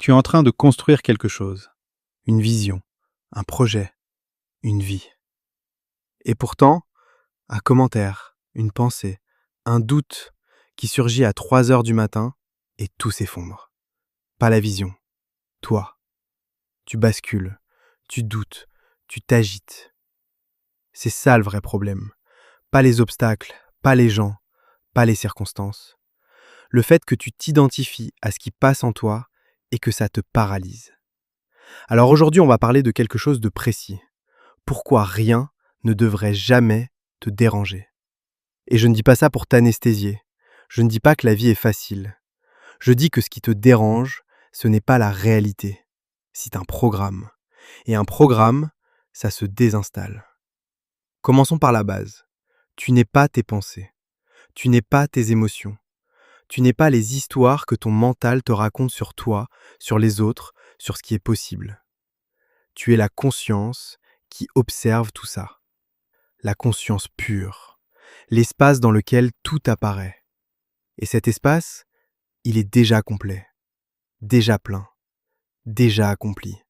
Tu es en train de construire quelque chose, une vision, un projet, une vie. Et pourtant, un commentaire, une pensée, un doute qui surgit à 3 heures du matin et tout s'effondre. Pas la vision, toi. Tu bascules, tu doutes, tu t'agites. C'est ça le vrai problème. Pas les obstacles, pas les gens, pas les circonstances. Le fait que tu t'identifies à ce qui passe en toi et que ça te paralyse. Alors aujourd'hui, on va parler de quelque chose de précis. Pourquoi rien ne devrait jamais te déranger. Et je ne dis pas ça pour t'anesthésier. Je ne dis pas que la vie est facile. Je dis que ce qui te dérange, ce n'est pas la réalité. C'est un programme. Et un programme, ça se désinstalle. Commençons par la base. Tu n'es pas tes pensées. Tu n'es pas tes émotions. Tu n'es pas les histoires que ton mental te raconte sur toi, sur les autres, sur ce qui est possible. Tu es la conscience qui observe tout ça. La conscience pure, l'espace dans lequel tout apparaît. Et cet espace, il est déjà complet, déjà plein, déjà accompli.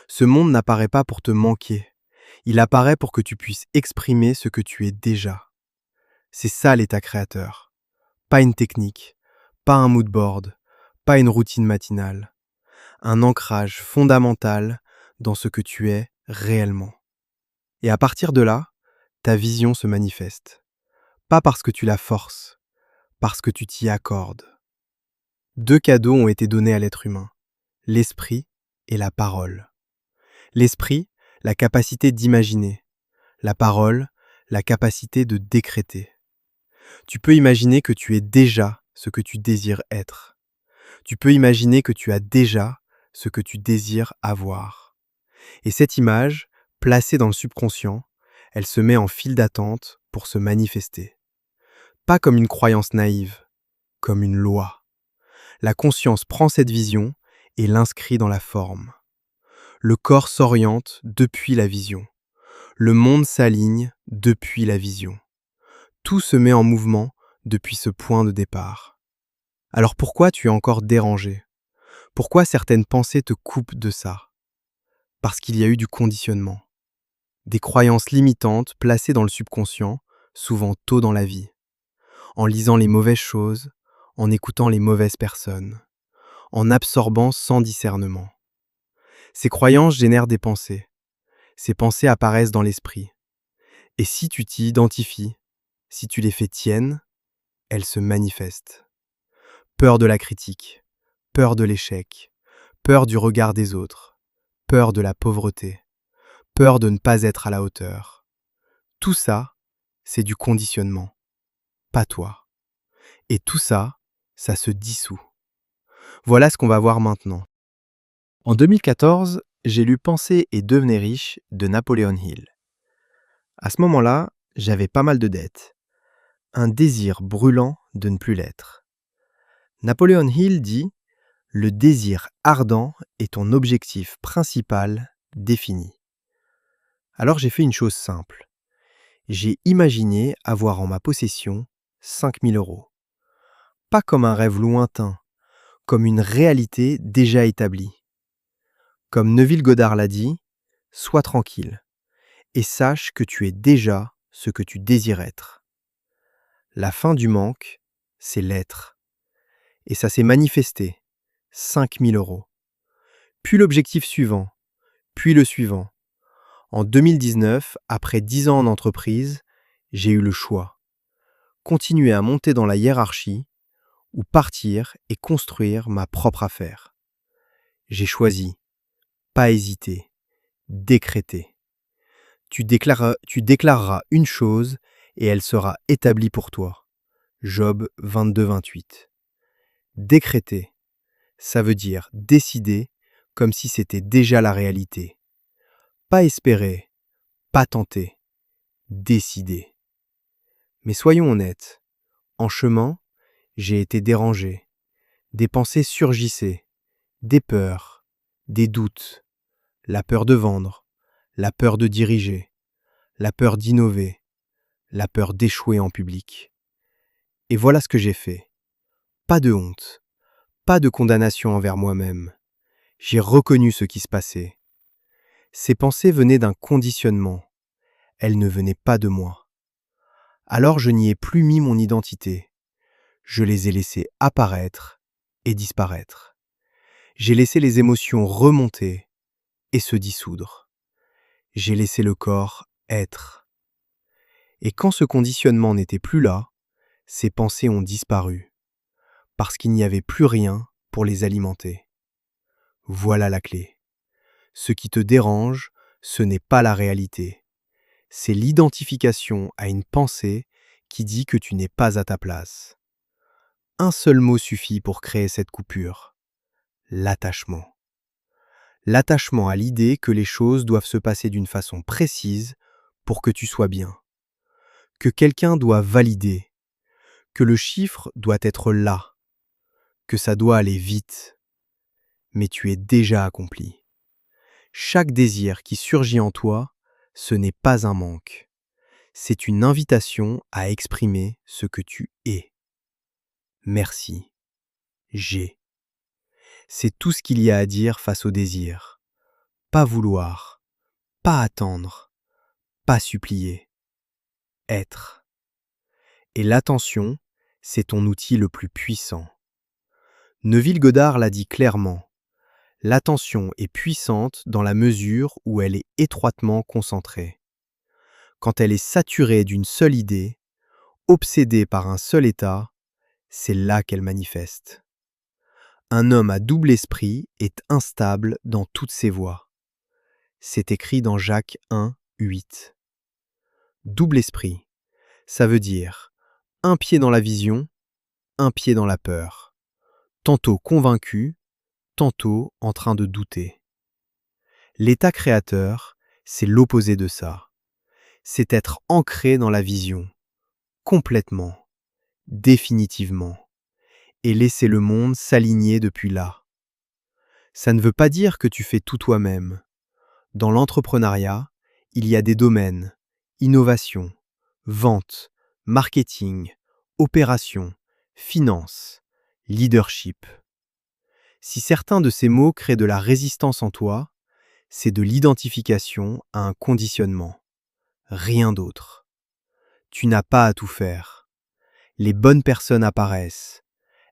Ce monde n'apparaît pas pour te manquer, il apparaît pour que tu puisses exprimer ce que tu es déjà. C'est ça l'état créateur. Pas une technique, pas un mood board, pas une routine matinale. Un ancrage fondamental dans ce que tu es réellement. Et à partir de là, ta vision se manifeste. Pas parce que tu la forces, parce que tu t'y accordes. 2 cadeaux ont été donnés à l'être humain, l'esprit et la parole. L'esprit, la capacité d'imaginer. La parole, la capacité de décréter. Tu peux imaginer que tu es déjà ce que tu désires être. Tu peux imaginer que tu as déjà ce que tu désires avoir. Et cette image, placée dans le subconscient, elle se met en file d'attente pour se manifester. Pas comme une croyance naïve, comme une loi. La conscience prend cette vision et l'inscrit dans la forme. Le corps s'oriente depuis la vision. Le monde s'aligne depuis la vision. Tout se met en mouvement depuis ce point de départ. Alors pourquoi tu es encore dérangé? Pourquoi certaines pensées te coupent de ça? Parce qu'il y a eu du conditionnement. Des croyances limitantes placées dans le subconscient, souvent tôt dans la vie. En lisant les mauvaises choses, en écoutant les mauvaises personnes, en absorbant sans discernement. Ces croyances génèrent des pensées. Ces pensées apparaissent dans l'esprit. Et si tu t'y identifies, si tu les fais tiennes, elles se manifestent. Peur de la critique, peur de l'échec, peur du regard des autres, peur de la pauvreté, peur de ne pas être à la hauteur. Tout ça, c'est du conditionnement, pas toi. Et tout ça, ça se dissout. Voilà ce qu'on va voir maintenant. En 2014, j'ai lu Penser et devenez riche de Napoleon Hill. À ce moment-là, j'avais pas mal de dettes. Un désir brûlant de ne plus l'être. Napoleon Hill dit « Le désir ardent est ton objectif principal défini ». Alors j'ai fait une chose simple. J'ai imaginé avoir en ma possession 5000 €. Pas comme un rêve lointain, comme une réalité déjà établie. Comme Neville Goddard l'a dit, sois tranquille et sache que tu es déjà ce que tu désires être. La fin du manque, c'est l'être. Et ça s'est manifesté, 5000 €. Puis l'objectif suivant, puis le suivant. En 2019, après 10 ans en entreprise, j'ai eu le choix. Continuer à monter dans la hiérarchie ou partir et construire ma propre affaire. J'ai choisi, pas hésiter, décréter. Tu déclareras une chose et elle sera établie pour toi. Job 22-28. Décréter, ça veut dire décider comme si c'était déjà la réalité. Pas espérer, pas tenter, décider. Mais soyons honnêtes, en chemin, j'ai été dérangé. Des pensées surgissaient, des peurs, des doutes, la peur de vendre, la peur de diriger, la peur d'innover, la peur d'échouer en public. Et voilà ce que j'ai fait. Pas de honte, pas de condamnation envers moi-même, J'ai reconnu ce qui se passait. Ces pensées venaient d'un conditionnement. Elles ne venaient pas de moi. Alors je n'y ai plus mis mon identité. Je les ai laissées apparaître et disparaître. J'ai laissé les émotions remonter et se dissoudre. J'ai laissé le corps être. Et quand ce conditionnement n'était plus là, ces pensées ont disparu, parce qu'il n'y avait plus rien pour les alimenter. Voilà la clé. Ce qui te dérange, ce n'est pas la réalité. C'est l'identification à une pensée qui dit que tu n'es pas à ta place. Un seul mot suffit pour créer cette coupure. L'attachement. L'attachement à l'idée que les choses doivent se passer d'une façon précise pour que tu sois bien. Que quelqu'un doit valider. Que le chiffre doit être là. Que ça doit aller vite. Mais tu es déjà accompli. Chaque désir qui surgit en toi, ce n'est pas un manque. C'est une invitation à exprimer ce que tu es. Merci. J'ai. C'est tout ce qu'il y a à dire face au désir. Pas vouloir, pas attendre, pas supplier. Être. Et l'attention, c'est ton outil le plus puissant. Neville Goddard l'a dit clairement. L'attention est puissante dans la mesure où elle est étroitement concentrée. Quand elle est saturée d'une seule idée, obsédée par un seul état, c'est là qu'elle manifeste. Un homme à double esprit est instable dans toutes ses voies. C'est écrit dans Jacques 1, 8. Double esprit, ça veut dire un pied dans la vision, un pied dans la peur. Tantôt convaincu, tantôt en train de douter. L'état créateur, c'est l'opposé de ça. C'est être ancré dans la vision, complètement, définitivement, et laisser le monde s'aligner depuis là. Ça ne veut pas dire que tu fais tout toi-même. Dans l'entrepreneuriat, il y a des domaines, innovation, vente, marketing, opération, finance, leadership. Si certains de ces mots créent de la résistance en toi, c'est de l'identification à un conditionnement. Rien d'autre. Tu n'as pas à tout faire. Les bonnes personnes apparaissent.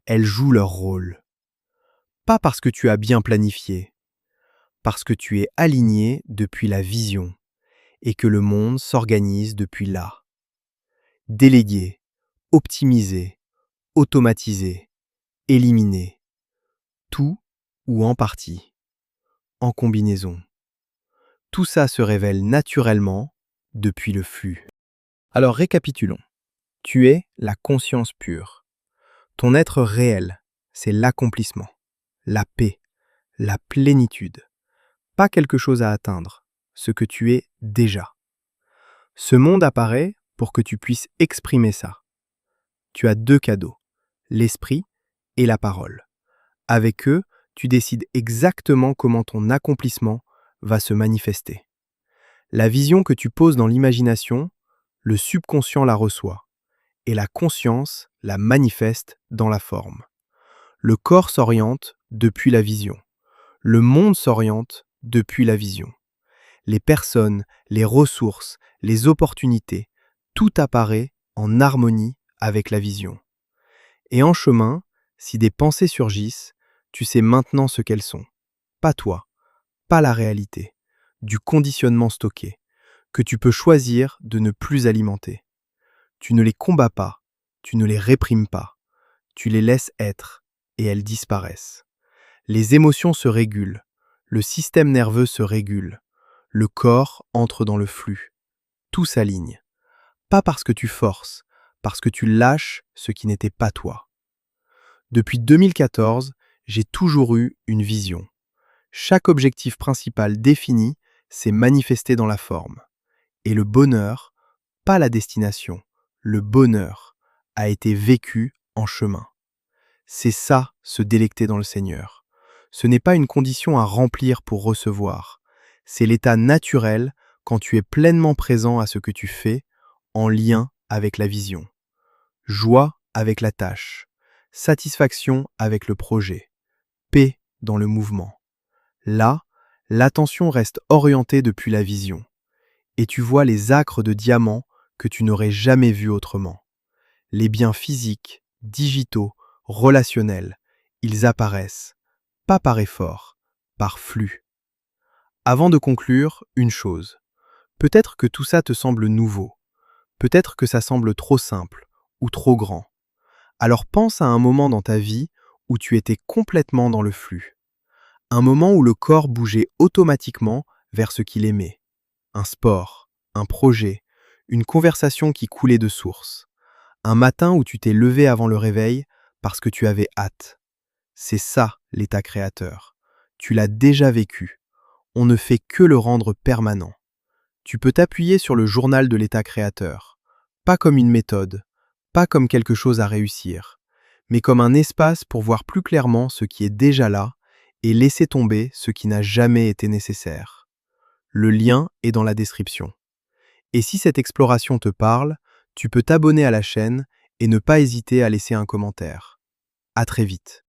Elles jouent leur rôle. Pas parce que tu as bien planifié, parce que tu es aligné depuis la vision et que le monde s'organise depuis là. Déléguer, optimiser, automatiser, éliminer. Tout ou en partie. En combinaison. Tout ça se révèle naturellement depuis le flux. Alors récapitulons. Tu es la conscience pure. Ton être réel, c'est l'accomplissement, la paix, la plénitude. Pas quelque chose à atteindre, ce que tu es déjà. Ce monde apparaît pour que tu puisses exprimer ça. Tu as deux cadeaux, l'esprit et la parole. Avec eux, tu décides exactement comment ton accomplissement va se manifester. La vision que tu poses dans l'imagination, le subconscient la reçoit, et la conscience la manifeste dans la forme. Le corps s'oriente depuis la vision. Le monde s'oriente depuis la vision. Les personnes, les ressources, les opportunités, tout apparaît en harmonie avec la vision. Et en chemin, si des pensées surgissent, tu sais maintenant ce qu'elles sont. Pas toi, pas la réalité, du conditionnement stocké, que tu peux choisir de ne plus alimenter. Tu ne les combats pas, tu ne les réprimes pas, tu les laisses être et elles disparaissent. Les émotions se régulent, le système nerveux se régule, le corps entre dans le flux, tout s'aligne. Pas parce que tu forces, parce que tu lâches ce qui n'était pas toi. Depuis 2014, j'ai toujours eu une vision. Chaque objectif principal défini s'est manifesté dans la forme. Et le bonheur, pas la destination, le bonheur a été vécu en chemin. C'est ça, se délecter dans le Seigneur. Ce n'est pas une condition à remplir pour recevoir. C'est l'état naturel quand tu es pleinement présent à ce que tu fais, en lien avec la vision. Joie avec la tâche. Satisfaction avec le projet. Paix dans le mouvement. Là, l'attention reste orientée depuis la vision, et tu vois les acres de diamants que tu n'aurais jamais vus autrement. Les biens physiques, digitaux, relationnels, ils apparaissent, pas par effort, par flux. Avant de conclure, une chose. Peut-être que tout ça te semble nouveau, peut-être que ça semble trop simple ou trop grand. Alors pense à un moment dans ta vie où tu étais complètement dans le flux. Un moment où le corps bougeait automatiquement vers ce qu'il aimait. Un sport, un projet, une conversation qui coulait de source. Un matin où tu t'es levé avant le réveil parce que tu avais hâte. C'est ça l'état créateur. Tu l'as déjà vécu. On ne fait que le rendre permanent. Tu peux t'appuyer sur le journal de l'état créateur. Pas comme une méthode, pas comme quelque chose à réussir, mais comme un espace pour voir plus clairement ce qui est déjà là et laisser tomber ce qui n'a jamais été nécessaire. Le lien est dans la description. Et si cette exploration te parle, tu peux t'abonner à la chaîne et ne pas hésiter à laisser un commentaire. À très vite.